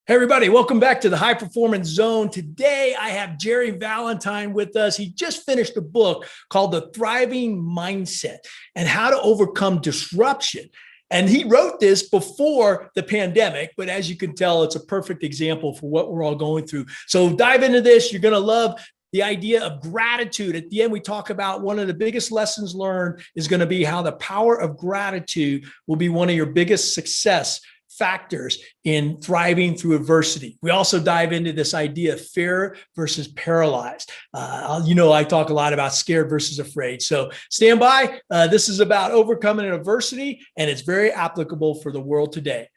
Hey everybody, welcome back to the High Performance Zone. Today I have Gerry Valentine with us. He just finished a book called The Thriving Mindset and How to Overcome Disruption. And he wrote this before the pandemic, but as you can tell, it's a perfect example for what we're all going through. So dive into this. You're going to love the idea of gratitude. At the end, we talk about one of the biggest lessons learned is going to be how the power of gratitude will be one of your biggest success factors in thriving through adversity. We also dive into this idea of fear versus paralyzed. I talk a lot about scared versus afraid. So stand by. This is about overcoming adversity, and it's very applicable for the world today.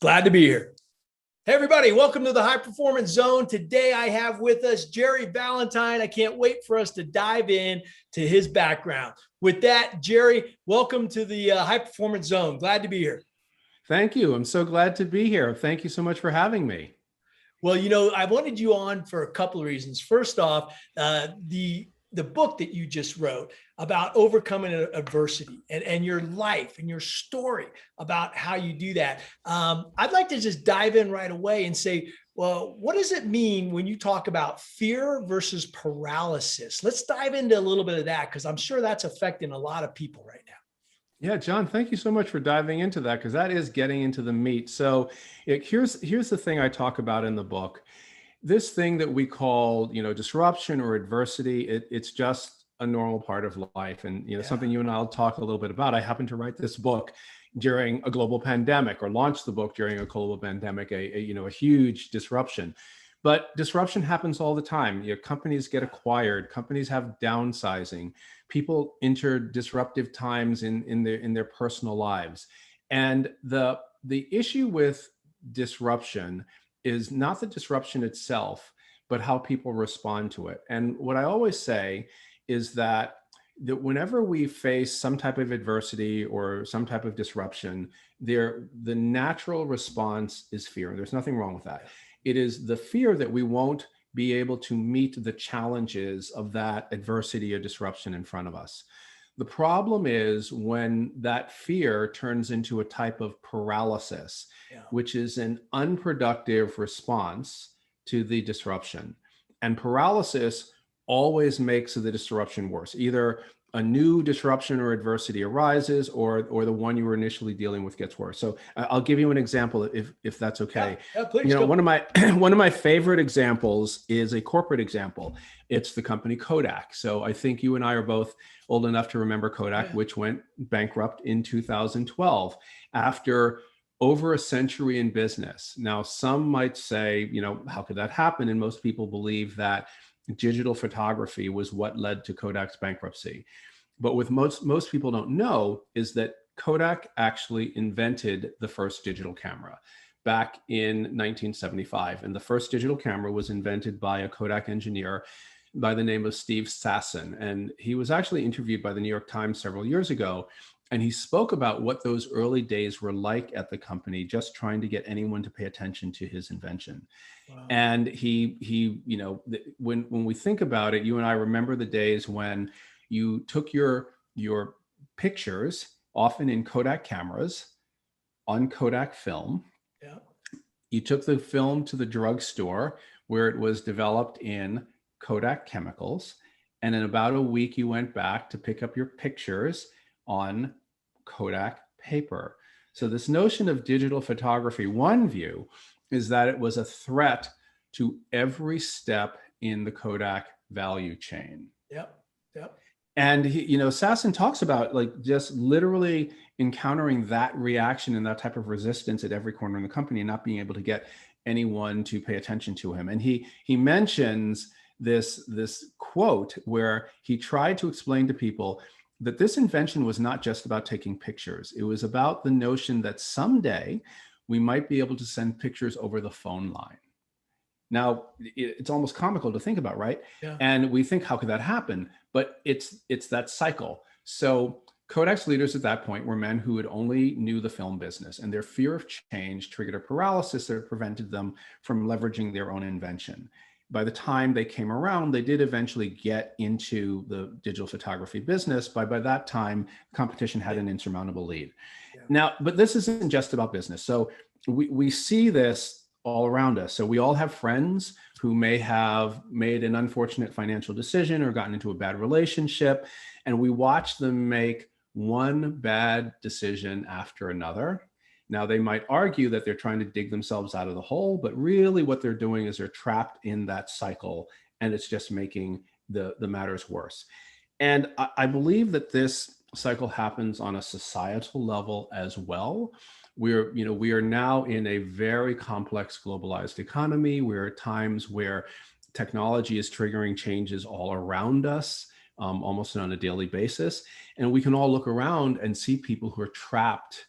Glad to be here. Hey, everybody, welcome to the High Performance Zone. Today, I have with us Gerry Valentine. I can't wait for us to dive in to his background. With that, Gerry, welcome to the High Performance Zone. Glad to be here. Thank you. I'm so glad to be here. Thank you so much for having me. Well, I wanted you on for a couple of reasons. First off, the book that you just wrote about overcoming adversity and your life and your story about how you do that. I'd like to just dive in right away and say, well, what does it mean when you talk about fear versus paralysis? Let's dive into a little bit of that because I'm sure that's affecting a lot of people right now. Yeah, John, thank you so much for diving into that because that is getting into the meat. So here's the thing I talk about in the book. This thing that we call, disruption or adversity, it's just a normal part of life. And, something you and I'll talk a little bit about. I happen to write this book during a global pandemic or launch the book during a global pandemic, a huge disruption. But disruption happens all the time. Companies get acquired, companies have downsizing, people enter disruptive times in their personal lives. And the issue with disruption is not the disruption itself, but how people respond to it. And what I always say is that whenever we face some type of adversity or some type of disruption, the natural response is fear. There's nothing wrong with that. It is the fear that we won't be able to meet the challenges of that adversity or disruption in front of us. The problem is when that fear turns into a type of paralysis, which is an unproductive response to the disruption. And paralysis always makes the disruption worse. Either a new disruption or adversity arises, or the one you were initially dealing with gets worse. So I'll give you an example, if that's okay. Yeah, please. One of my favorite examples is a corporate example. It's the company Kodak. So I think you and I are both old enough to remember Kodak, which went bankrupt in 2012 after over a century in business. Now, some might say, how could that happen? And most people believe that digital photography was what led to Kodak's bankruptcy. But what most people don't know is that Kodak actually invented the first digital camera back in 1975. And the first digital camera was invented by a Kodak engineer by the name of Steve Sasson. And he was actually interviewed by the New York Times several years ago. And he spoke about what those early days were like at the company, just trying to get anyone to pay attention to his invention. Wow. And he, when we think about it, you and I remember the days when you took your pictures, often in Kodak cameras, on Kodak film. Yeah. You took the film to the drugstore where it was developed in Kodak chemicals. And in about a week, you went back to pick up your pictures on Kodak paper. So this notion of digital photography, one view is that it was a threat to every step in the Kodak value chain. Yep. And Sasson talks about just literally encountering that reaction and that type of resistance at every corner in the company and not being able to get anyone to pay attention to him. And he mentions this quote where he tried to explain to people that this invention was not just about taking pictures. It was about the notion that someday we might be able to send pictures over the phone line. Now, it's almost comical to think about, right? Yeah. And we think, how could that happen? But it's that cycle. So Kodak's leaders at that point were men who had only knew the film business, and their fear of change triggered a paralysis that prevented them from leveraging their own invention. By the time they came around, they did eventually get into the digital photography business. By that time, competition had an insurmountable lead. Yeah. Now, but this isn't just about business. So we see this all around us. So we all have friends who may have made an unfortunate financial decision or gotten into a bad relationship, and we watch them make one bad decision after another. Now, they might argue that they're trying to dig themselves out of the hole, but really what they're doing is they're trapped in that cycle, and it's just making the matters worse. And I believe that this cycle happens on a societal level as well. We are now in a very complex globalized economy. We're at times where technology is triggering changes all around us, almost on a daily basis. And we can all look around and see people who are trapped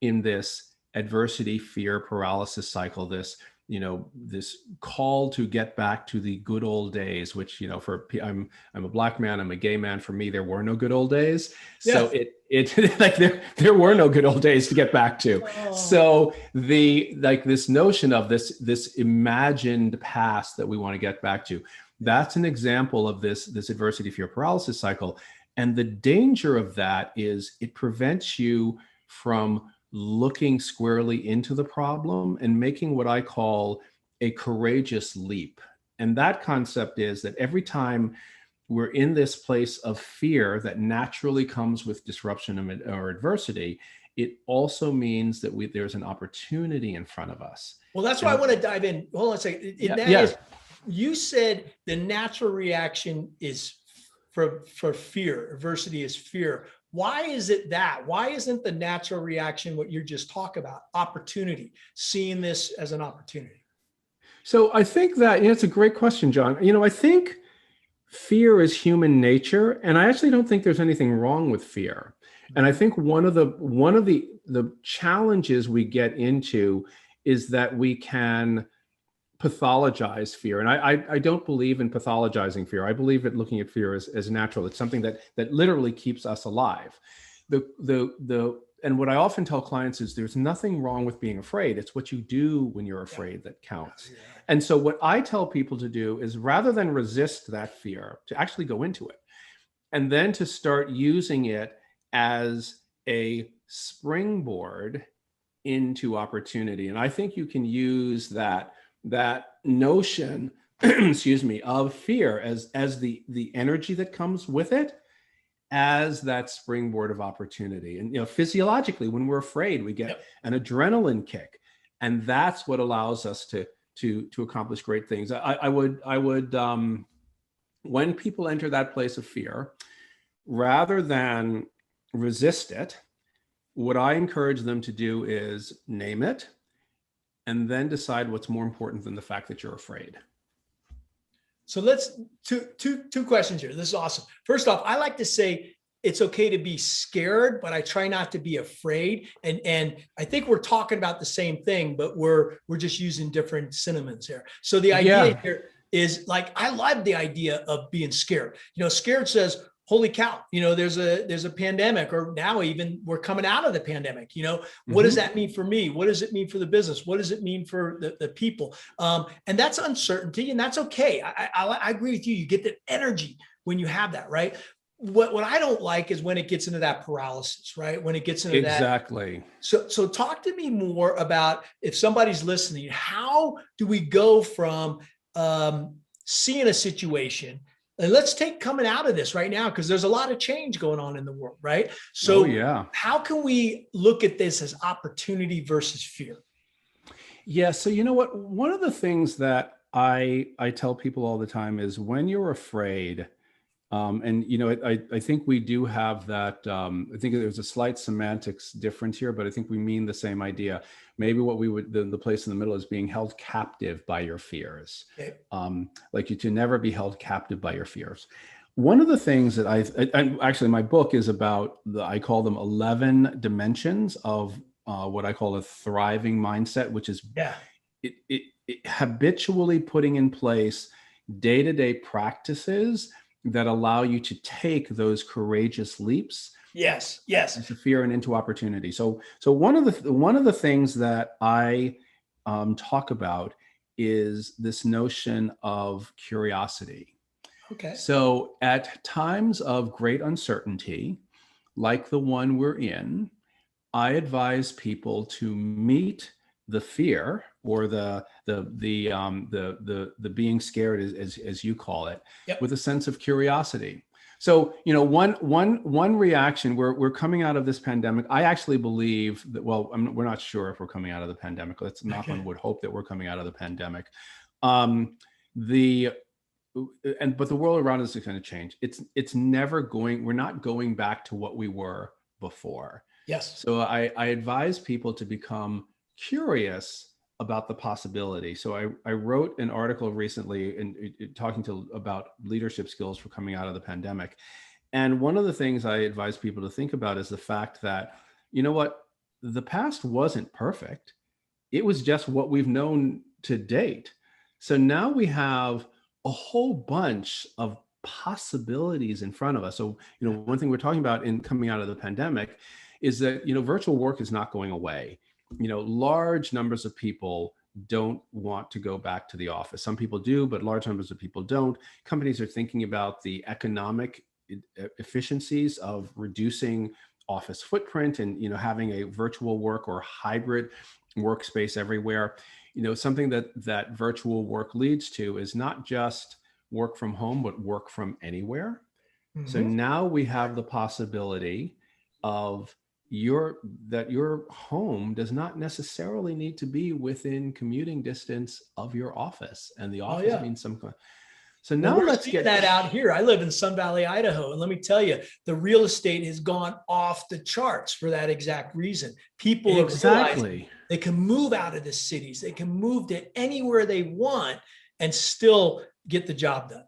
in this adversity, fear, paralysis cycle, this call to get back to the good old days, which, I'm a Black man, I'm a gay man. For me, there were no good old days. So it like there were no good old days to get back to. Oh. So this notion of this imagined past that we want to get back to, that's an example of this adversity, fear, paralysis cycle. And the danger of that is it prevents you from looking squarely into the problem and making what I call a courageous leap. And that concept is that every time we're in this place of fear that naturally comes with disruption or adversity, it also means that there's an opportunity in front of us. Well, that's why I want to dive in. Hold on a second. Is, you said the natural reaction is for fear. Adversity is fear. Why is it that? Why isn't the natural reaction what you're just talking about? Opportunity, seeing this as an opportunity. So I think that, it's a great question, John. I think fear is human nature, and I actually don't think there's anything wrong with fear. And I think one of the challenges we get into is that we can pathologize fear. And I don't believe in pathologizing fear. I believe in looking at fear as natural. It's something that literally keeps us alive. And what I often tell clients is there's nothing wrong with being afraid. It's what you do when you're afraid that counts. Yeah. And so what I tell people to do is, rather than resist that fear, to actually go into it, and then to start using it as a springboard into opportunity. And I think you can use that notion, excuse me, of fear as the energy that comes with it, as that springboard of opportunity. And physiologically, when we're afraid, we get an adrenaline kick, and that's what allows us to accomplish great things. I would when people enter that place of fear, rather than resist it, what I encourage them to do is name it, and then decide what's more important than the fact that you're afraid. So let's two questions here. This is awesome. First off, I like to say it's okay to be scared, but I try not to be afraid. And I think we're talking about the same thing, but we're just using different synonyms here. So the idea here is, like, I love the idea of being scared. Scared says, holy cow, there's a pandemic, or now even we're coming out of the pandemic. What does that mean for me? What does it mean for the business? What does it mean for the people? And that's uncertainty, and that's okay. I agree with you. You get that energy when you have that, right? What I don't like is when it gets into that paralysis, right? When it gets into that. Exactly. So talk to me more about, if somebody's listening, how do we go from seeing a situation, and let's take coming out of this right now, because there's a lot of change going on in the world, right? So how can we look at this as opportunity versus fear? Yeah. So you know what? One of the things that I tell people all the time is, when you're afraid, and I think we do have that. I think there's a slight semantics difference here, but I think we mean the same idea. Maybe what we would, the place in the middle is being held captive by your fears. Okay. Like, you to never be held captive by your fears. One of the things that actually, my book is about I call them 11 dimensions of what I call a thriving mindset, which is it habitually putting in place day-to-day practices that allow you to take those courageous leaps. Yes. Into fear and into opportunity. So one of the things that I talk about is this notion of curiosity. Okay. So at times of great uncertainty, like the one we're in, I advise people to meet the fear or the being scared, as you call it, Yep. with a sense of curiosity. So, one reaction, we're coming out of this pandemic. I actually believe that, well, we're not sure if we're coming out of the pandemic. Let's knock on wood, hope that we're coming out of the pandemic. But the world around us is going to change. We're not going back to what we were before. Yes. So I advise people to become curious about the possibility. So I wrote an article recently about leadership skills for coming out of the pandemic. And one of the things I advise people to think about is the fact that, you know what, the past wasn't perfect. It was just what we've known to date. So now we have a whole bunch of possibilities in front of us. So, one thing we're talking about in coming out of the pandemic is that, virtual work is not going away. Large numbers of people don't want to go back to the office. Some people do, but large numbers of people don't. Companies are thinking about the economic efficiencies of reducing office footprint and, having a virtual work or hybrid workspace everywhere. Something that virtual work leads to is not just work from home, but work from anywhere. Mm-hmm. So now we have the possibility of your home does not necessarily need to be within commuting distance of your office, and the office means some. So now let's get that out here. I live in Sun Valley, Idaho, and let me tell you, the real estate has gone off the charts for that exact reason. People are realizing they can move out of the cities, they can move to anywhere they want, and still get the job done.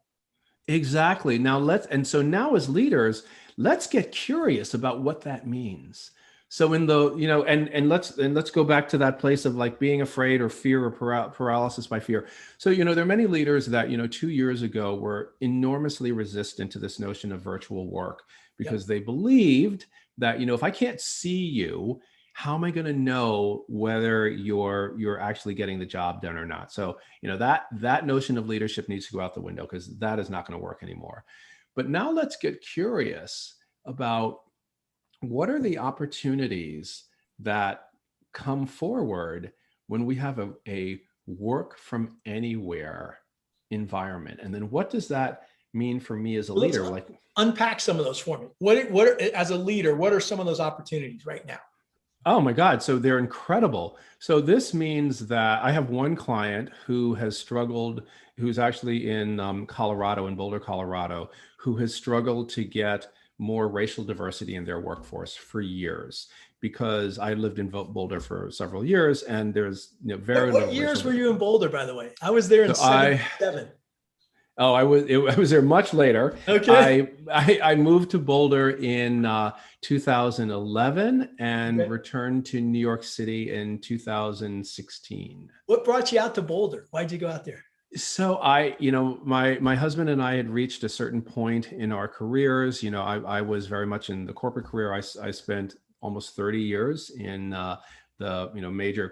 Exactly. Now now as leaders, let's get curious about what that means. So let's go back to that place of like being afraid or fear or paralysis by fear. So, there are many leaders that, 2 years ago were enormously resistant to this notion of virtual work because they believed that, if I can't see you, how am I going to know whether you're actually getting the job done or not? So, that notion of leadership needs to go out the window because that is not going to work anymore. But now let's get curious about what are the opportunities that come forward when we have a work from anywhere environment? And then what does that mean for me as a leader? Like, unpack some of those for me. What as a leader, what are some of those opportunities right now? Oh my God. So they're incredible. So this means that I have one client who has struggled, who's actually in Colorado, in Boulder, Colorado, who has struggled to get more racial diversity in their workforce for years, because I lived in Boulder for several years, and there's very little. What years were you in Boulder, by the way? I was there in 77. Oh, I was there much later. Okay. I moved to Boulder in 2011 and returned to New York City in 2016. What brought you out to Boulder? Why'd you go out there? So my husband and I had reached a certain point in our careers. I was very much in the corporate career. I spent almost 30 years in the major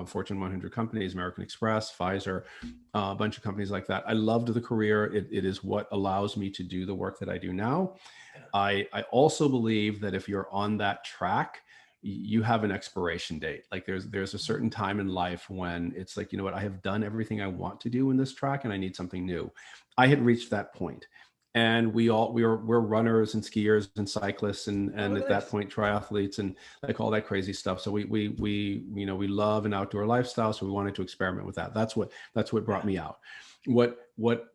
Fortune 100 companies, American Express, Pfizer, a bunch of companies like that. I loved the career. It is what allows me to do the work that I do now. I also believe that if you're on that track, you have an expiration date. Like there's a certain time in life when it's like, I have done everything I want to do in this track and I need something new. I had reached that point. And we're runners and skiers and cyclists and at that point triathletes and like all that crazy stuff. So we love an outdoor lifestyle. So we wanted to experiment with that. That's what brought me out. What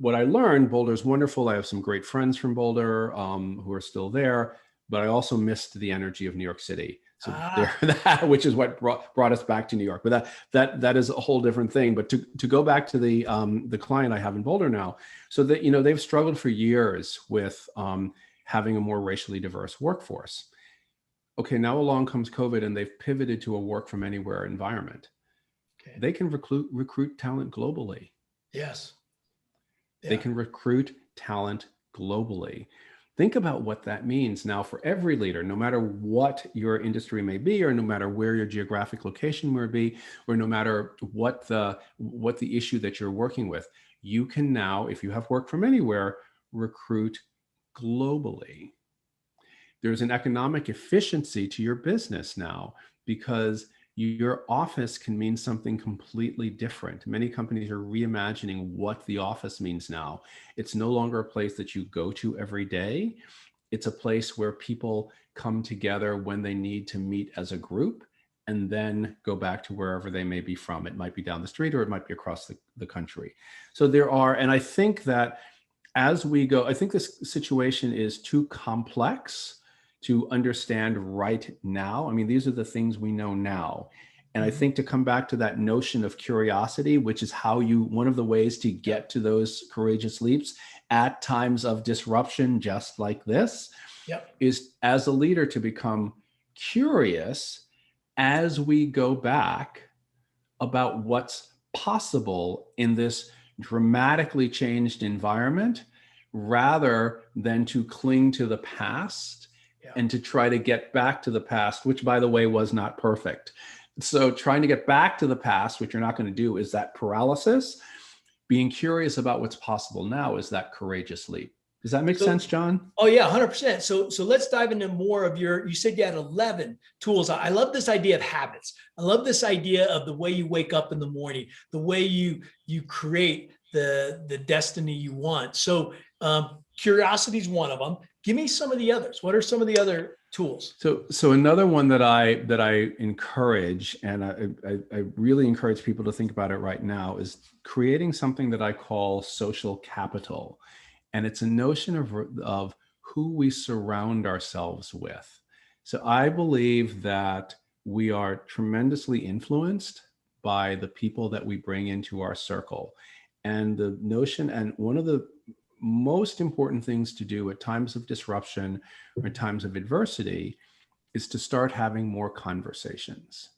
I learned, Boulder's wonderful. I have some great friends from Boulder who are still there, but I also missed the energy of New York City. So which is what brought us back to New York. But that is a whole different thing. But to go back to the client I have in Boulder now, so that they've struggled for years with having a more racially diverse workforce. Okay, now along comes COVID, and they've pivoted to a work from anywhere environment. Okay. They can recruit talent globally. Yes, they can recruit talent globally. Think about what that means now for every leader, no matter what your industry may be, or no matter where your geographic location may be, or no matter what the issue that you're working with. You can now, if you have work from anywhere, recruit globally. There's an economic efficiency to your business now, because your office can mean something completely different. Many companies are reimagining what the office means now. It's no longer a place that you go to every day. It's a place where people come together when they need to meet as a group and then go back to wherever they may be from. It might be down the street or it might be across the country. So there are, and I think that as we go, I think this situation is too complex to understand right now. I mean, these are the things we know now. And I think to come back to that notion of curiosity, which is how one of the ways to get to those courageous leaps at times of disruption, just like this, is as a leader to become curious as we go back about what's possible in this dramatically changed environment, rather than to cling to the past and to try to get back to the past, which, by the way, was not perfect. So trying to get back to the past, which you're not going to do, is that paralysis. Being curious about what's possible now is that courageous leap. Does that make sense, John? Oh yeah, 100%. So let's dive into more of you said you had 11 tools. I love this idea of habits. I love this idea of the way you wake up in the morning, the way you create the destiny you want. So curiosity is one of them. Give me some of the others. What are some of the other tools? So another one that I encourage, and I really encourage people to think about it right now, is creating something that I call social capital. And it's a notion of who we surround ourselves with. So I believe that we are tremendously influenced by the people that we bring into our circle. And the notion, and one of the most important things to do at times of disruption or at times of adversity, is to start having more conversations.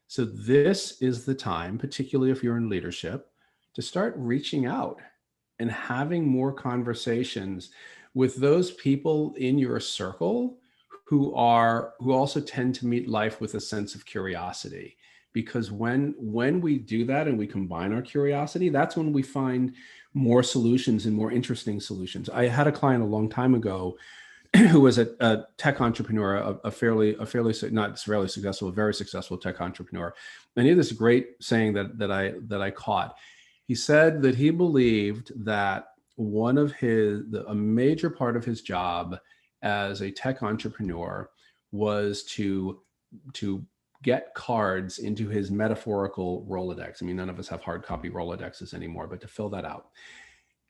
So this is the time, particularly if you're in leadership, to start reaching out and having more conversations with those people in your circle who also tend to meet life with a sense of curiosity. Because when we do that and we combine our curiosity, that's when we find more solutions and more interesting solutions. I had a client a long time ago who was a tech entrepreneur, a fairly not fairly successful, a very successful tech entrepreneur. And he had this great saying that I caught. He said that he believed that a major part of his job as a tech entrepreneur was to get cards into his metaphorical Rolodex. I mean, none of us have hard copy Rolodexes anymore, but to fill that out.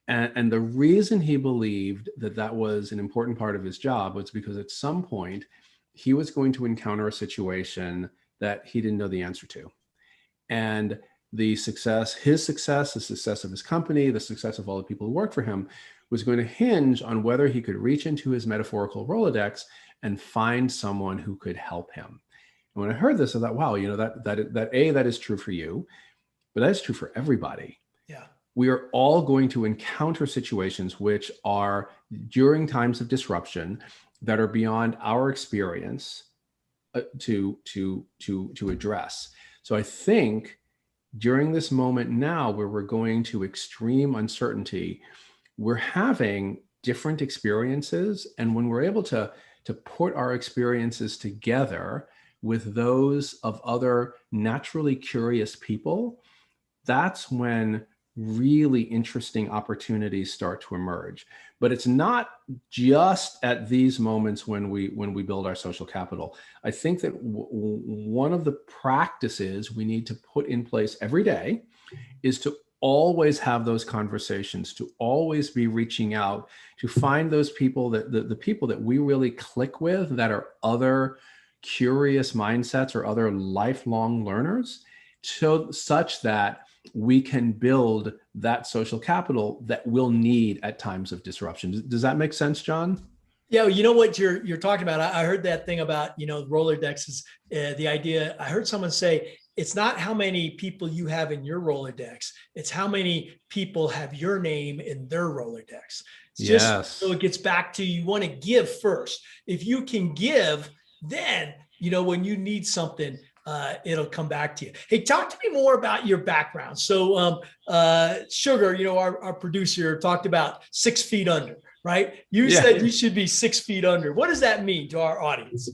And the reason he believed that was an important part of his job was because at some point he was going to encounter a situation that he didn't know the answer to. And his success, the success of his company, the success of all the people who worked for him was going to hinge on whether he could reach into his metaphorical Rolodex and find someone who could help him. And when I heard this, I thought, wow, that is true for you, but that is true for everybody. Yeah. We are all going to encounter situations which are during times of disruption that are beyond our experience to address. So I think during this moment now, where we're going to extreme uncertainty, we're having different experiences. And when we're able to put our experiences together with those of other naturally curious people, that's when really interesting opportunities start to emerge. But it's not just at these moments when we build our social capital. I think that one of the practices we need to put in place every day is to always have those conversations, to always be reaching out, to find those people the people that we really click with, that are other curious mindsets or other lifelong learners, such that we can build that social capital that we'll need at times of disruption. Does that make sense, John? Yeah, you know what you're talking about. I heard that thing about Rolodexes. The idea, I heard someone say, it's not how many people you have in your Rolodex, it's how many people have your name in their Rolodex. It's just so it gets back to, you want to give first. If you can give, then when you need something, it'll come back to you. Hey, talk to me more about your background. So Sugar, our producer, talked about 6 feet under, right? You said you should be 6 feet under. What does that mean to our audience?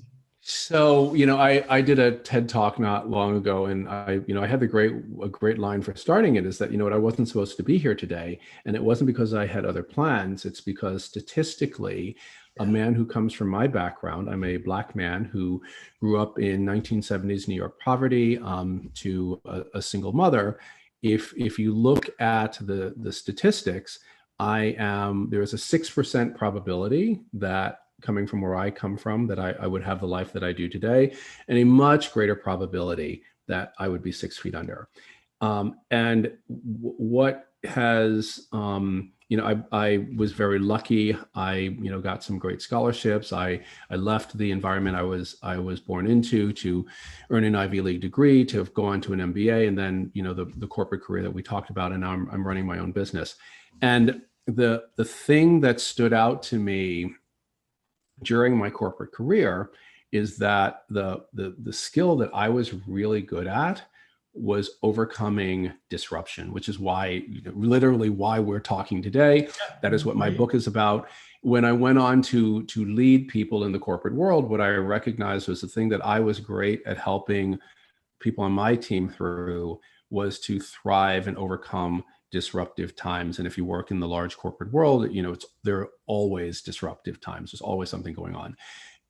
So, I did a TED talk not long ago, and I had a great line for starting it is that, what, I wasn't supposed to be here today. And it wasn't because I had other plans. It's because statistically, a Yeah. man who comes from my background, I'm a Black man who grew up in 1970s New York poverty, to a single mother. If you look at the statistics, there is a 6% probability that, coming from where I come from, that I would have the life that I do today, and a much greater probability that I would be 6 feet under. And what has, I was very lucky. I, got some great scholarships. I left the environment I was born into to earn an Ivy League degree, to have gone to an MBA, and then, the corporate career that we talked about. And now I'm running my own business. And the thing that stood out to me during my corporate career is that the skill that I was really good at was overcoming disruption, which is why, literally why we're talking today. That is what my book is about. When I went on to lead people in the corporate world, what I recognized was the thing that I was great at helping people on my team through was to thrive and overcome disruptive times. And if you work in the large corporate world, there are always disruptive times. There's always something going on.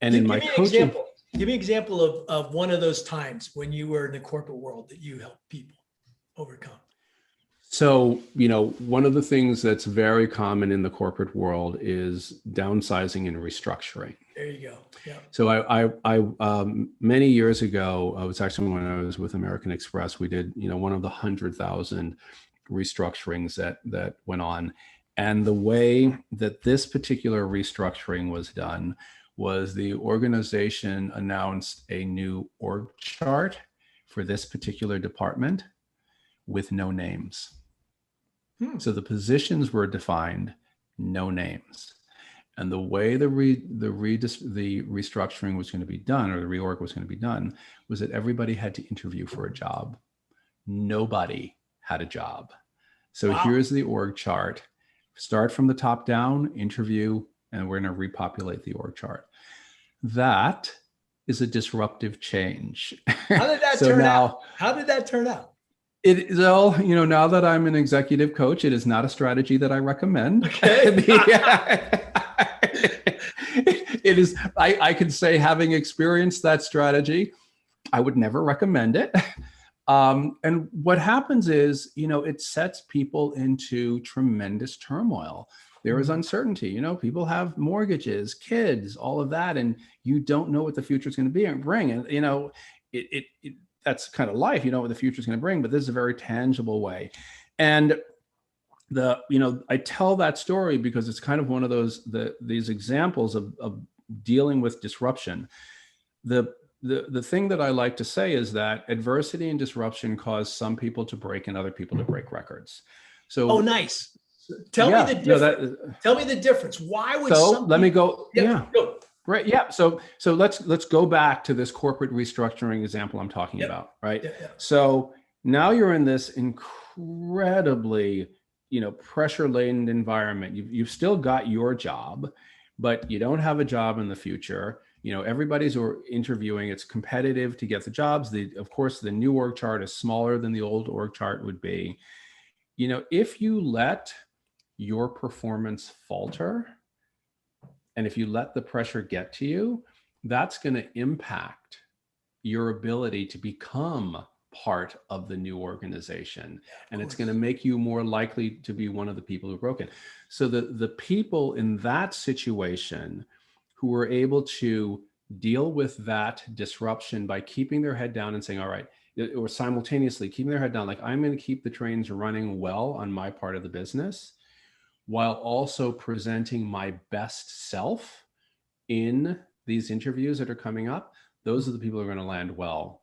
And in my coaching, Give me an example of one of those times when you were in the corporate world that you helped people overcome. So, one of the things that's very common in the corporate world is downsizing and restructuring. There you go. Yeah. So I many years ago, it was actually when I was with American Express, we did, one of the 100,000 restructurings that went on. And the way that this particular restructuring was done was the organization announced a new org chart for this particular department with no names. So the positions were defined, no names. And the way the restructuring was going to be done, or the reorg was going to be done, was that everybody had to interview for a job. Nobody had a job. So Here's the org chart. Start from the top down, interview, and we're going to repopulate the org chart. That is a disruptive change. How did that turn out? How did that turn out? Now that I'm an executive coach, it is not a strategy that I recommend. Okay. It is, I can say, having experienced that strategy, I would never recommend it. And what happens is, it sets people into tremendous turmoil. There is uncertainty. People have mortgages, kids, all of that, and you don't know what the future is going to bring. And, that's kind of life. You know what the future is going to bring, but this is a very tangible way. And I tell that story because it's kind of one of these examples of dealing with disruption. The thing that I like to say is that adversity and disruption cause some people to break and other people to break records. So, nice. Tell me the difference. Tell me the difference. Why would let me go. Go. Right. Yeah. So let's go back to this corporate restructuring example I'm talking about. Right. Yeah. So now you're in this incredibly, pressure-laden environment. You've still got your job, but you don't have a job in the future. Everybody's interviewing. It's competitive to get the jobs. Of course, the new org chart is smaller than the old org chart would be. If you let your performance falter, and if you let the pressure get to you, that's going to impact your ability to become part of the new organization. And it's going to make you more likely to be one of the people who are broken. So the people in that situation who were able to deal with that disruption by keeping their head down and saying, all right, or simultaneously keeping their head down, like, I'm going to keep the trains running well on my part of the business, while also presenting my best self in these interviews that are coming up, those are the people who are going to land well.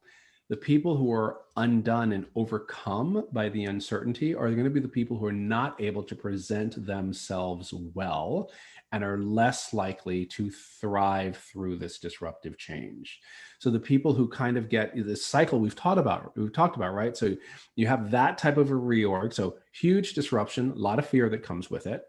The people who are undone and overcome by the uncertainty are going to be the people who are not able to present themselves well and are less likely to thrive through this disruptive change. So the people who kind of get this cycle we've talked about, right? So you have that type of a reorg. So huge disruption, a lot of fear that comes with it.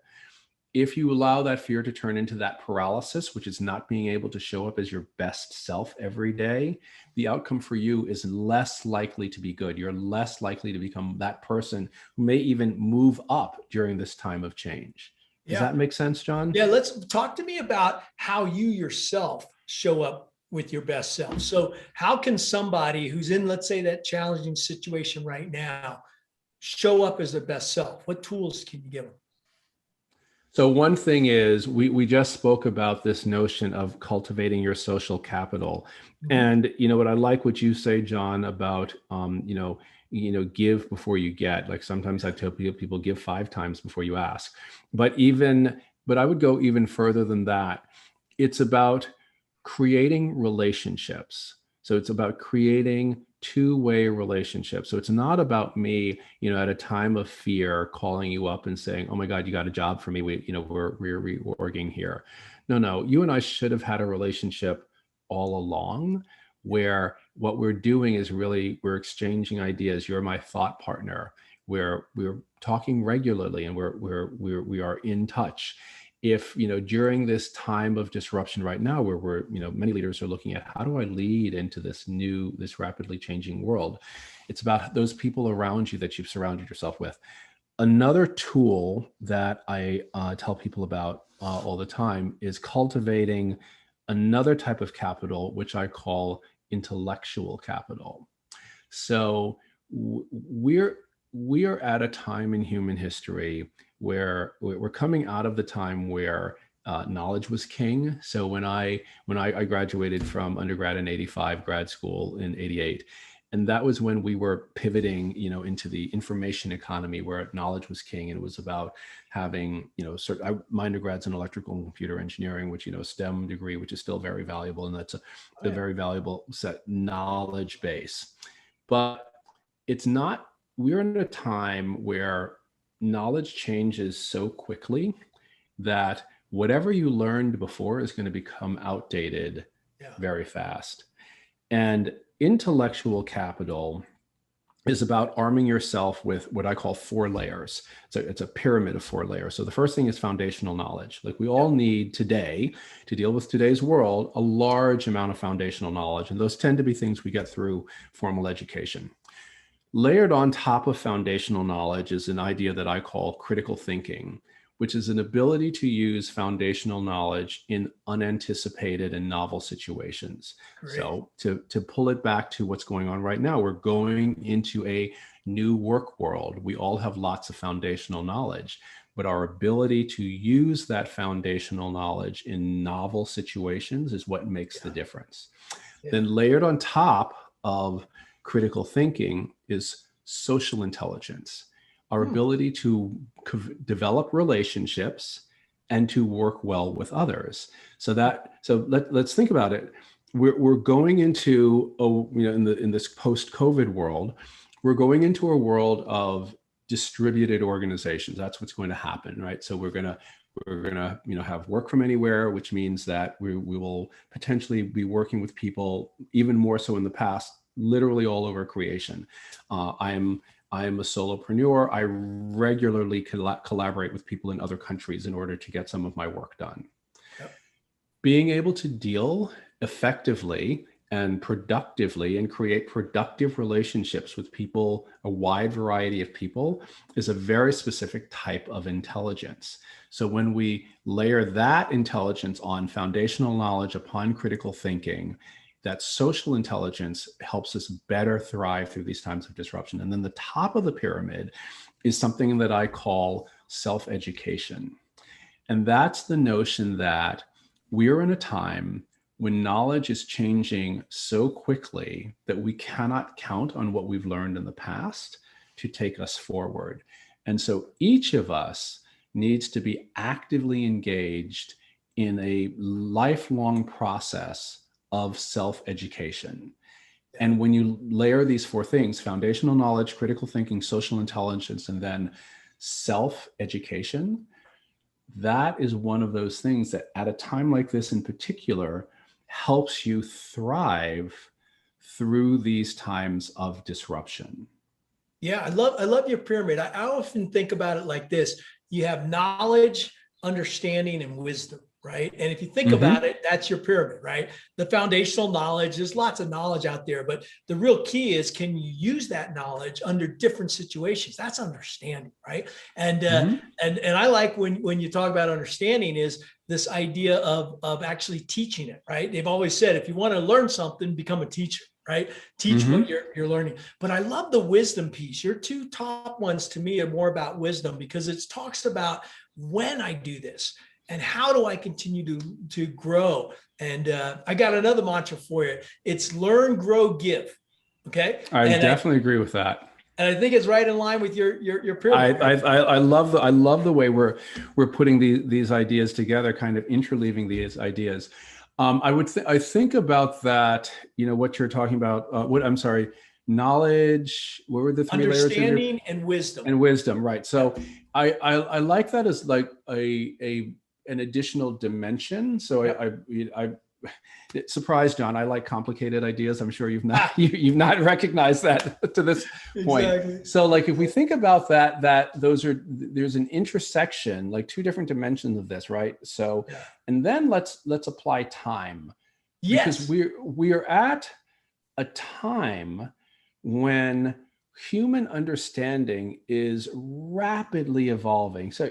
if you allow that fear to turn into that paralysis, which is not being able to show up as your best self every day, the outcome for you is less likely to be good. You're less likely to become that person who may even move up during this time of change. Does Yeah. that make sense, John? Yeah. Let's talk to me about how you yourself show up with your best self. So how can somebody who's in, let's say, that challenging situation right now show up as their best self? What tools can you give them? So one thing is we just spoke about this notion of cultivating your social capital. Mhm. And what I like what you say, John, about give before you get. Like sometimes I tell people give 5 times before you ask. But I would go even further than that. It's about creating relationships. So it's about creating two-way relationships. So it's not about me, at a time of fear, calling you up and saying, "Oh my God, you got a job for me. We're reorging here." No. You and I should have had a relationship all along, where what we're doing is really we're exchanging ideas. You're my thought partner. We're talking regularly, and we are in touch. If during this time of disruption right now, where we're many leaders are looking at how do I lead into this rapidly changing world, it's about those people around you that you've surrounded yourself with. Another tool that I tell people about all the time is cultivating another type of capital, which I call intellectual capital. So we are at a time in human history where we're coming out of the time where knowledge was king. So when I graduated from undergrad in '85, grad school in '88, and that was when we were pivoting, into the information economy where knowledge was king, and it was about having, my undergrad's in electrical and computer engineering, which STEM degree, which is still very valuable, and that's a very valuable set knowledge base. But it's not, we're in a time where knowledge changes so quickly that whatever you learned before is going to become outdated very fast. And intellectual capital is about arming yourself with what I call 4 layers. So it's a pyramid of 4 layers. So the first thing is foundational knowledge. Like we all need today to deal with today's world, a large amount of foundational knowledge. And those tend to be things we get through formal education. Layered on top of foundational knowledge is an idea that I call critical thinking, which is an ability to use foundational knowledge in unanticipated and novel situations. Great. So to pull it back to what's going on right now, we're going into a new work world. We all have lots of foundational knowledge, but our ability to use that foundational knowledge in novel situations is what makes the difference. Then layered on top of critical thinking is social intelligence, our ability to develop relationships and to work well with others. So let's think about it. We're going into in this post-COVID world, we're going into a world of distributed organizations. That's what's going to happen, right? So we're gonna have work from anywhere, which means that we will potentially be working with people even more so in the past, literally all over creation. I am a solopreneur. I regularly collaborate with people in other countries in order to get some of my work done. Yep. Being able to deal effectively and productively and create productive relationships with people, a wide variety of people, is a very specific type of intelligence. So when we layer that intelligence on foundational knowledge upon critical thinking, that social intelligence helps us better thrive through these times of disruption. And then the top of the pyramid is something that I call self-education. And that's the notion that we're in a time when knowledge is changing so quickly that we cannot count on what we've learned in the past to take us forward. And so each of us needs to be actively engaged in a lifelong process of self-education. And when you layer these 4 things, foundational knowledge, critical thinking, social intelligence, and then self-education, that is one of those things that at a time like this in particular helps you thrive through these times of disruption. Yeah, I love your pyramid. I often think about it like this. You have knowledge, understanding, and wisdom, right? And if you think Mm-hmm. about it, that's your pyramid, right? The foundational knowledge, there's lots of knowledge out there, but the real key is, can you use that knowledge under different situations? That's understanding, right? And Mm-hmm. and I like when you talk about understanding is this idea of actually teaching it, right? They've always said, if you want to learn something, become a teacher, right? Teach what Mm-hmm. you're learning. But I love the wisdom piece. Your two top ones to me are more about wisdom, because it talks about when I do this and how do I continue to grow. And I got another mantra for you. It's learn, grow, give. Okay. I definitely agree with that. And I think it's right in line with your I, pyramid, I right? I love the way we're putting these ideas together, kind of interleaving these ideas. I think about that. You know what you're talking about. What I'm sorry, knowledge. What were the three layers in there? Understanding and wisdom. And wisdom, right? Yeah. So I like that as like a an additional dimension. So Yep. I surprise, John. I like complicated ideas. I'm sure you've not you've not recognized that to this point. Exactly. So like if we think about that there's an intersection, like two different dimensions of this, right? So Yeah. and then let's apply time, because Yes. we're at a time when human understanding is rapidly evolving. So,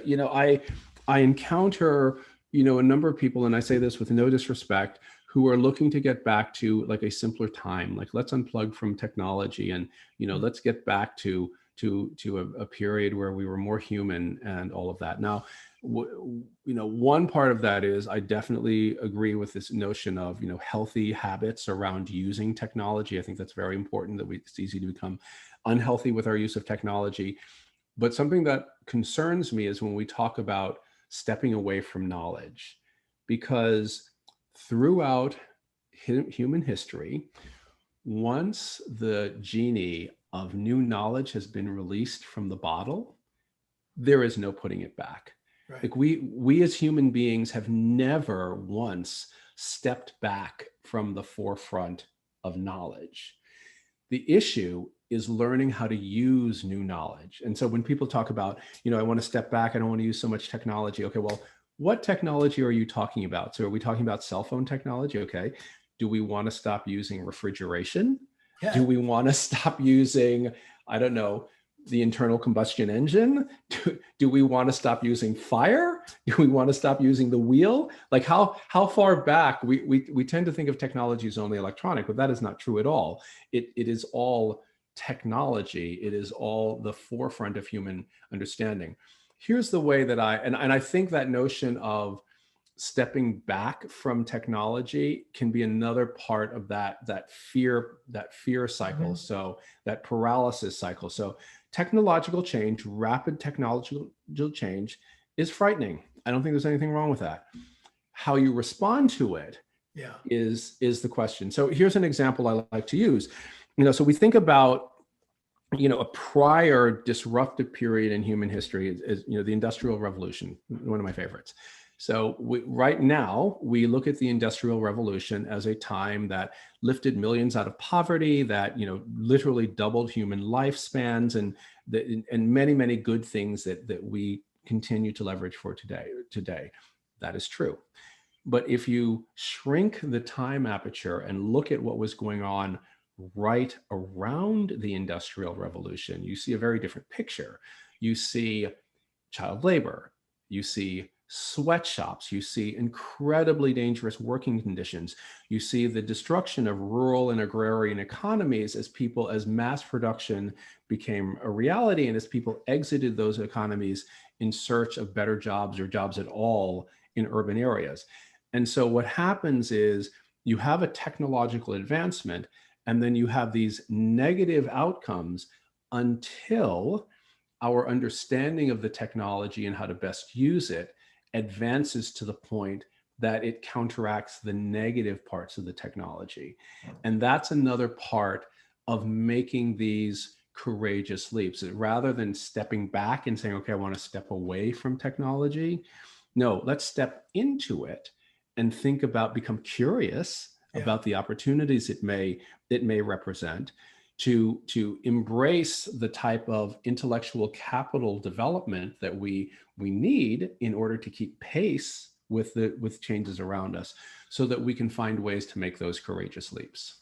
I encounter, a number of people, and I say this with no disrespect, who are looking to get back to like a simpler time. Like, let's unplug from technology and, let's get back to a period where we were more human and all of that. Now, one part of that is I definitely agree with this notion of, healthy habits around using technology. I think that's very important, that it's easy to become unhealthy with our use of technology. But something that concerns me is when we talk about stepping away from knowledge, because throughout human history, once the genie of new knowledge has been released from the bottle, there is no putting it back. Right. Like we as human beings have never once stepped back from the forefront of knowledge. The issue is learning how to use new knowledge. And so when people talk about, I want to step back, I don't want to use so much technology. Okay, well, what technology are you talking about? So are we talking about cell phone technology? Okay. Do we want to stop using refrigeration? Yeah. Do we want to stop using, I don't know, the internal combustion engine? Do we want to stop using fire? Do we want to stop using the wheel? Like how far back we tend to think of technology as only electronic, but that is not true at all. It is all technology. It is all the forefront of human understanding. Here's the way that and I think that notion of stepping back from technology can be another part of that fear cycle. Mhm. So that paralysis cycle. So technological change, rapid technological change, is frightening. I don't think there's anything wrong with that. How you respond to it is the question. So here's an example I like to use. So we think about a prior disruptive period in human history is the Industrial Revolution, one of my favorites. So right now, we look at the Industrial Revolution as a time that lifted millions out of poverty, that literally doubled human lifespans, and many, many good things that we continue to leverage for today. That is true. But if you shrink the time aperture and look at what was going on right around the Industrial Revolution, you see a very different picture. You see child labor, you see sweatshops, you see incredibly dangerous working conditions, you see the destruction of rural and agrarian economies as mass production became a reality, and as people exited those economies in search of better jobs or jobs at all in urban areas. And so what happens is you have a technological advancement, and then you have these negative outcomes until our understanding of the technology and how to best use it advances to the point that it counteracts the negative parts of the technology. And that's another part of making these courageous leaps. Rather than stepping back and saying, okay, I want to step away from technology. No, let's step into it and become curious about the opportunities it may represent. to embrace the type of intellectual capital development that we need in order to keep pace with changes around us, so that we can find ways to make those courageous leaps.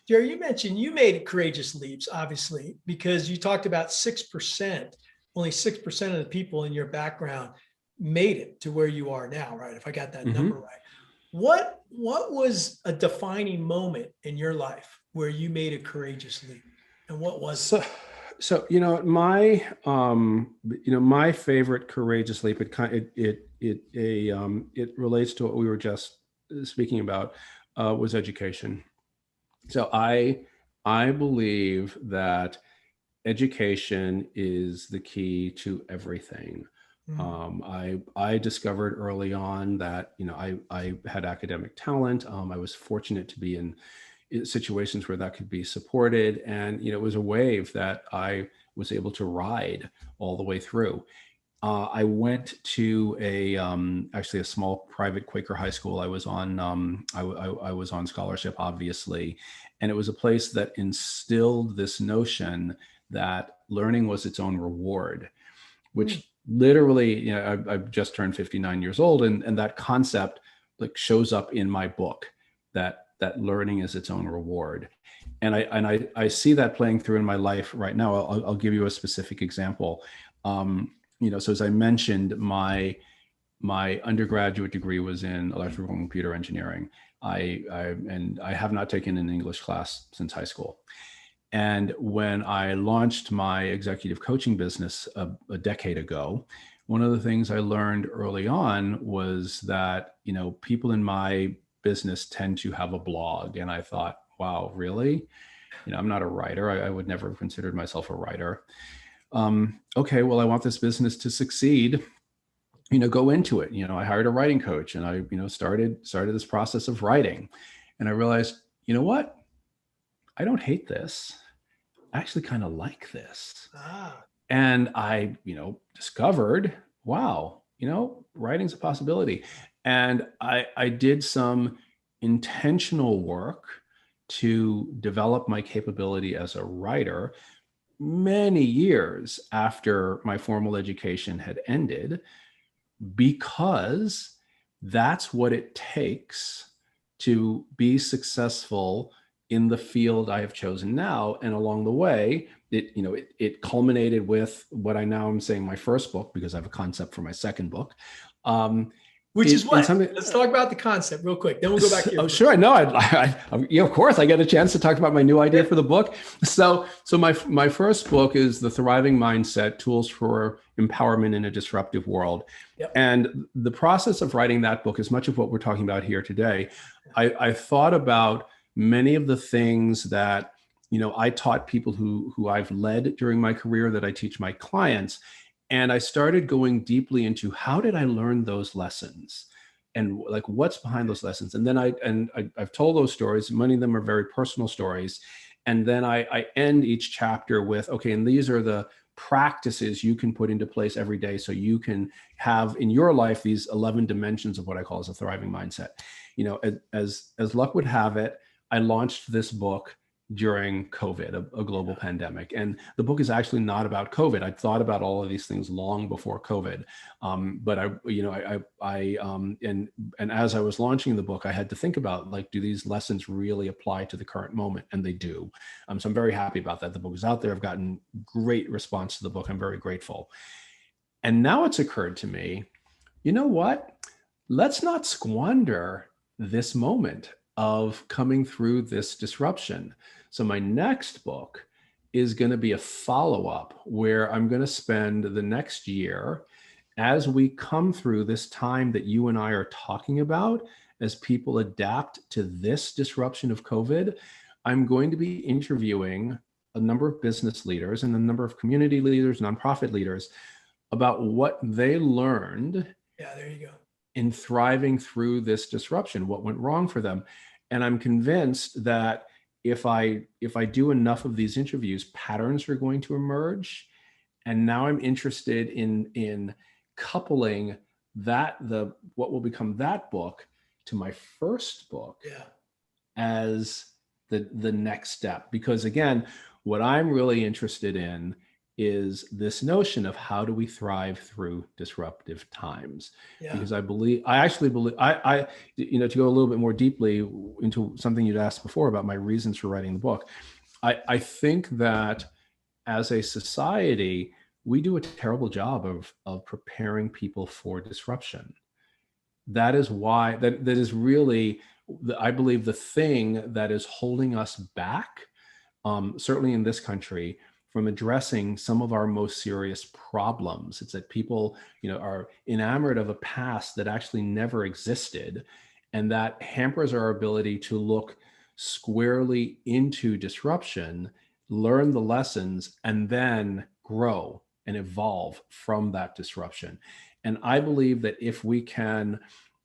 Gerry, you mentioned you made courageous leaps, obviously, because you talked about 6%, only 6% of the people in your background made it to where you are now, right? If I got that number right. What was a defining moment in your life where you made a courageous leap? And what was it? So my favorite courageous leap, it relates to what we were just speaking about, was education. So I believe that education is the key to everything. I discovered early on that, I had academic talent. I was fortunate to be in situations where that could be supported. And, it was a wave that I was able to ride all the way through. I went to actually a small private Quaker high school. I was on I was on scholarship, obviously, and it was a place that instilled this notion that learning was its own reward, which literally, I've just turned 59 years old, and that concept shows up in my book, that learning is its own reward. And I see that playing through in my life right now. I'll give you a specific example. So as I mentioned, my undergraduate degree was in electrical and computer engineering. I have not taken an English class since high school. And when I launched my executive coaching business a decade ago, one of the things I learned early on was that, people in my business tend to have a blog. And I thought, wow, really? I'm not a writer. I would never have considered myself a writer. Okay, well, I want this business to succeed. Go into it. I hired a writing coach, and I, started this process of writing. And I realized, what? I don't hate this. I actually kind of like this. And I, discovered, wow, writing's a possibility. And I did some intentional work to develop my capability as a writer many years after my formal education had ended, because that's what it takes to be successful in the field I have chosen now. And along the way, it culminated with what I now am saying my first book, because I have a concept for my second book. Which is what? Let's talk about the concept real quick. Then we'll go back to your book. Sure. No, of course, I get a chance to talk about my new idea for the book. So my first book is The Thriving Mindset: Tools for Empowerment in a Disruptive World. Yep. And the process of writing that book is much of what we're talking about here today. I thought about many of the things that, I taught people who I've led during my career, that I teach my clients. And I started going deeply into, how did I learn those lessons, and what's behind those lessons? And then I've told those stories. Many of them are very personal stories. And then I end each chapter with, okay, and these are the practices you can put into place every day, so you can have in your life these 11 dimensions of what I call as a thriving mindset. As luck would have it, I launched this book during COVID, a global pandemic. And the book is actually not about COVID. I'd thought about all of these things long before COVID. But and as I was launching the book, I had to think about, do these lessons really apply to the current moment? And they do. So I'm very happy about that. The book is out there. I've gotten great response to the book. I'm very grateful. And now it's occurred to me, you know what? Let's not squander this moment of coming through this disruption. So my next book is going to be a follow-up, where I'm going to spend the next year, as we come through this time that you and I are talking about, as people adapt to this disruption of COVID. I'm going to be interviewing a number of business leaders and a number of community leaders, nonprofit leaders, about what they learned in thriving through this disruption, what went wrong for them. And I'm convinced that if I do enough of these interviews, patterns are going to emerge. And now I'm interested in coupling what will become that book to my first book as the next step. Because again, what I'm really interested in is this notion of how do we thrive through disruptive times? Yeah. Because I actually believe, to go a little bit more deeply into something you'd asked before about my reasons for writing the book, I think that as a society, we do a terrible job of preparing people for disruption. That is why, that is really, I believe, the thing that is holding us back, certainly in this country, from addressing some of our most serious problems. It's that people, are enamored of a past that actually never existed, and that hampers our ability to look squarely into disruption, learn the lessons, and then grow and evolve from that disruption. And I believe that if we can,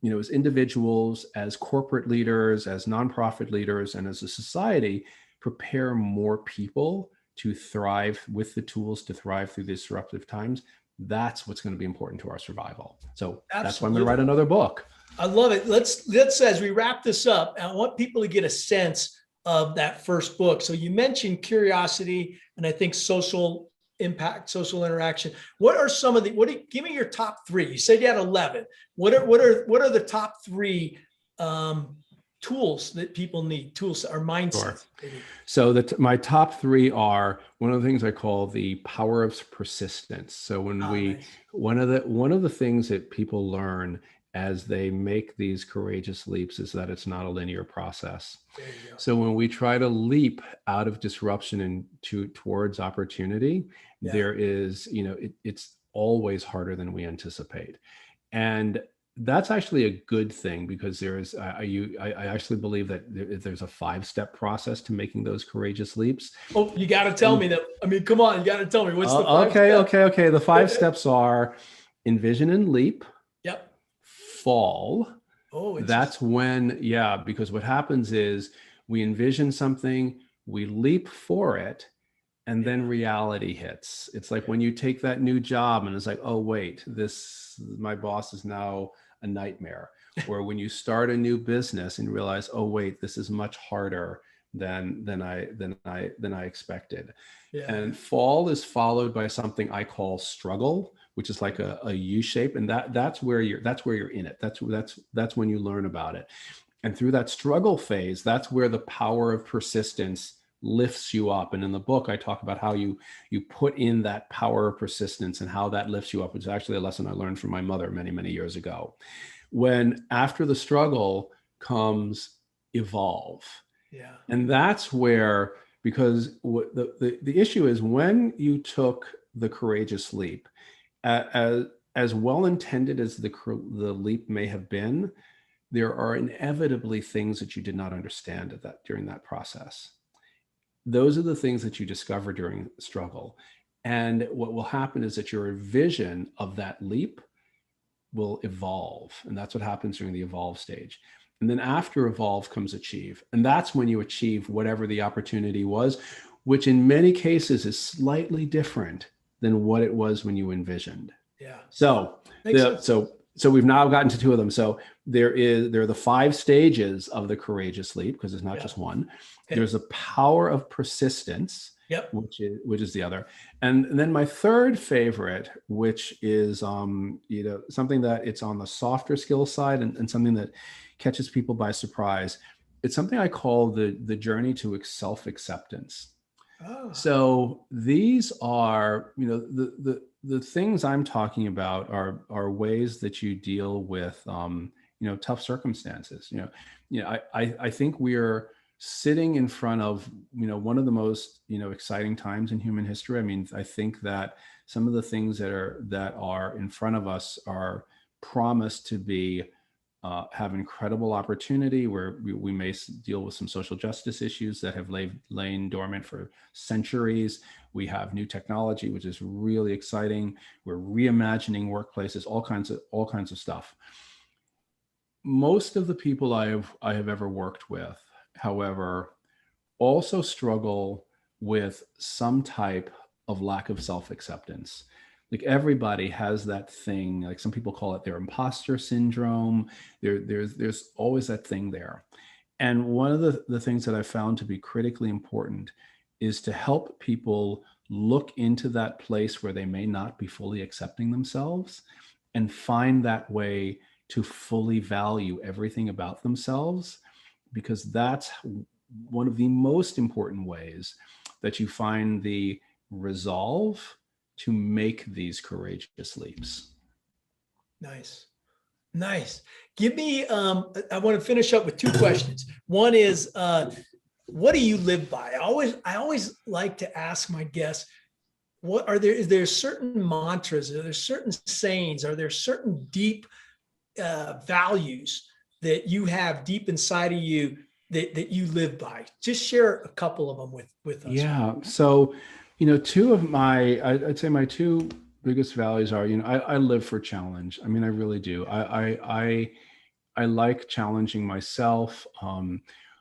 as individuals, as corporate leaders, as nonprofit leaders, and as a society, prepare more people to thrive with the tools to thrive through disruptive times, that's what's going to be important to our survival. So that's why I'm going to write another book. I love it. Let's as we wrap this up, I want people to get a sense of that first book. So you mentioned curiosity and I think social impact, social interaction. What are some of the, give me your top three. You said you had 11. What are the top three tools that people need, tools or mindsets? Sure. So my top three are, one of the things I call the power of persistence. So when nice. one of the things that people learn as they make these courageous leaps is that it's not a linear process. So when we try to leap out of disruption and towards opportunity, there is, it's always harder than we anticipate. And that's actually a good thing, because there's, I actually believe that there's a 5-step process to making those courageous leaps. Oh, you got to tell me that. I mean, come on, you got to tell me what's the 5 steps? Okay. The 5 steps are envision and leap. Yep. Fall. Oh, that's when, because what happens is we envision something, we leap for it, and then reality hits. It's like when you take that new job and it's like, oh, wait, my boss is now a nightmare. Or when you start a new business and realize, oh, wait, this is much harder than I expected. Yeah. And fall is followed by something I call struggle, which is like a U shape. And that's where you're in it. That's when you learn about it. And through that struggle phase, that's where the power of persistence lifts you up. And in the book, I talk about how you put in that power of persistence and how that lifts you up. It's actually a lesson I learned from my mother many, many years ago. When after the struggle comes evolve. Yeah. And that's where, because the issue is, when you took the courageous leap, as well-intended as the leap may have been, there are inevitably things that you did not understand during that process. Those are the things that you discover during the struggle. And what will happen is that your vision of that leap will evolve. And that's what happens during the evolve stage. And then after evolve comes achieve. And that's when you achieve whatever the opportunity was, which in many cases is slightly different than what it was when you envisioned. Yeah. So we've now gotten to 2 of them. So there are the 5 stages of the courageous leap, because it's not just one. Okay. There's a power of persistence, which is the other. And then my third favorite, which is something that it's on the softer skill side and something that catches people by surprise. It's something I call the journey to self-acceptance. Oh. So these are, the things I'm talking about are ways that you deal with, tough circumstances. I think we're sitting in front of, one of the most, exciting times in human history. I mean, I think that some of the things that are in front of us are promised to be, have incredible opportunity, where we may deal with some social justice issues that have lain dormant for centuries. We have new technology, which is really exciting. We're reimagining workplaces, all kinds of stuff. Most of the people I have ever worked with, however, also struggle with some type of lack of self-acceptance. Like, everybody has that thing, like some people call it their imposter syndrome. There's always that thing there. And one of the things that I found to be critically important is to help people look into that place where they may not be fully accepting themselves and find that way to fully value everything about themselves, because that's one of the most important ways that you find the resolve to make these courageous leaps. Nice. Nice. Give me, I want to finish up with two questions. One is, what do you live by? I always like to ask my guests, is there certain mantras? Are there certain sayings? Are there certain deep values that you have deep inside of you that you live by? Just share a couple of them with us. Yeah. So, two of I'd say my two biggest values are, I live for challenge. I mean, I really do. I like challenging myself,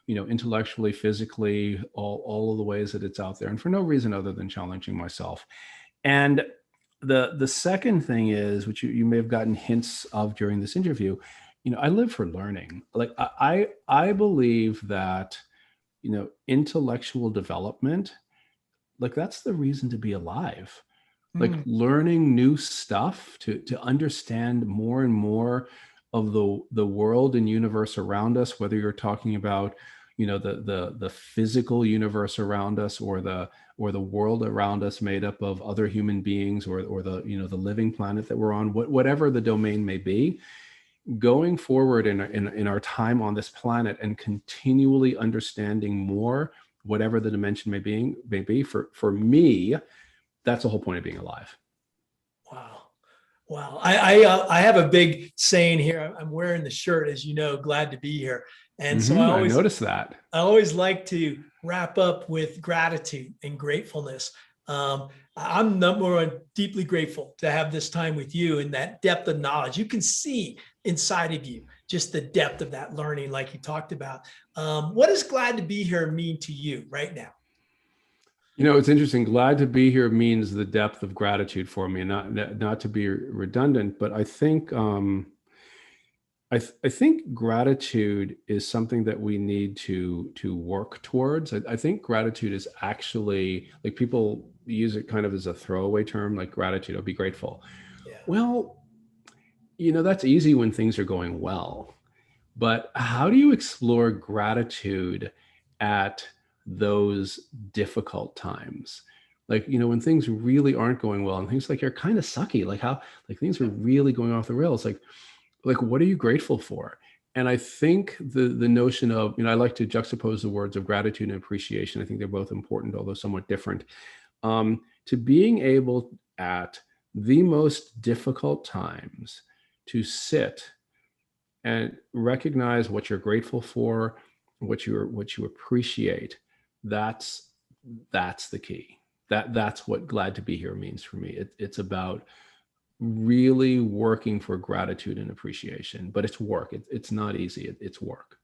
intellectually, physically, all of the ways that it's out there, and for no reason other than challenging myself. And the second thing is, which you may have gotten hints of during this interview, I live for learning. Like I believe that, intellectual development, like that's the reason to be alive. Like learning new stuff to understand more and more of the world and universe around us, whether you're talking about, the physical universe around us, or the world around us made up of other human beings, or the, the living planet that we're on, whatever the domain may be. Going forward in our time on this planet and continually understanding more, whatever the dimension may be, for me, that's the whole point of being alive. Wow. Wow. I have a big saying here. I'm wearing the shirt, as you know, glad to be here. And so I noticed that. I always like to wrap up with gratitude and gratefulness. I'm number one, deeply grateful to have this time with you, and that depth of knowledge. You can see inside of you just the depth of that learning, like you talked about. What does glad to be here mean to you right now? It's interesting. Glad to be here means the depth of gratitude for me. Not to be redundant, but I think I think gratitude is something that we need to work towards. I think gratitude is actually, like, people use it kind of as a throwaway term, like gratitude. I'll be grateful. Yeah. Well, that's easy when things are going well. But how do you explore gratitude at those difficult times? Like, when things really aren't going well and things like are kind of sucky, like things are really going off the rails, like what are you grateful for? And I think the notion of, I like to juxtapose the words of gratitude and appreciation. I think they're both important, although somewhat different. To being able at the most difficult times to sit and recognize what you're grateful for, what you appreciate. That's the key. That's what glad to be here means for me. It's about really working for gratitude and appreciation, but it's work. It's not easy. It's work.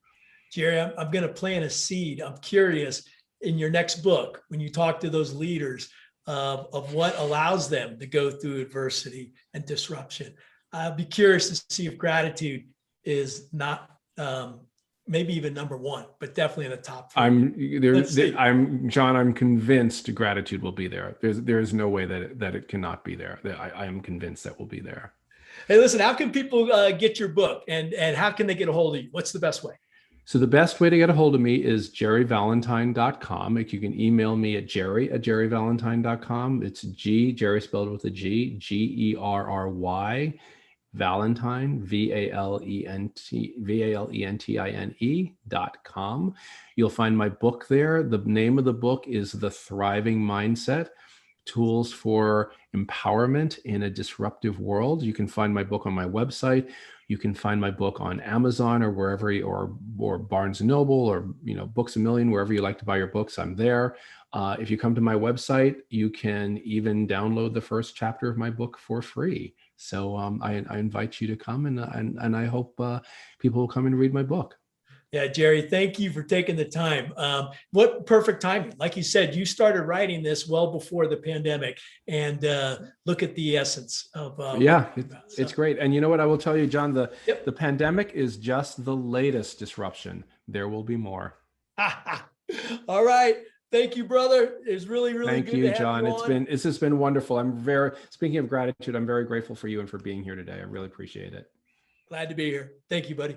Gerry, I'm going to plant a seed. I'm curious, in your next book, when you talk to those leaders of what allows them to go through adversity and disruption, I'll be curious to see if gratitude is not maybe even number one, but definitely in the top three. I'm convinced gratitude will be there. There's no way that it cannot be there. I am convinced that will be there. Hey, listen, how can people get your book, and how can they get a hold of you? What's the best way? So the best way to get a hold of me is gerryvalentine.com. Like, you can email me at gerry@gerryvalentine.com. It's Gerry spelled with a G, Gerry, Valentine, VALENTINE.com. You'll find my book there. The name of the book is The Thriving Mindset: Tools for Empowerment in a Disruptive World. You can find my book on my website. You can find my book on Amazon or wherever, or Barnes & Noble, or Books A Million, wherever you like to buy your books, I'm there. If you come to my website, you can even download the first chapter of my book for free. So I invite you to come, and I hope people will come and read my book. Yeah, Gerry, thank you for taking the time. What perfect timing. Like you said, you started writing this well before the pandemic, and look at the essence of it's great. And you know what I will tell you, John, the pandemic is just the latest disruption. There will be more. All right. Thank you, brother. It's really, really Thank good you, to have John. you It's on. been, it's just been wonderful. Speaking of gratitude, I'm very grateful for you and for being here today. I really appreciate it. Glad to be here. Thank you, buddy.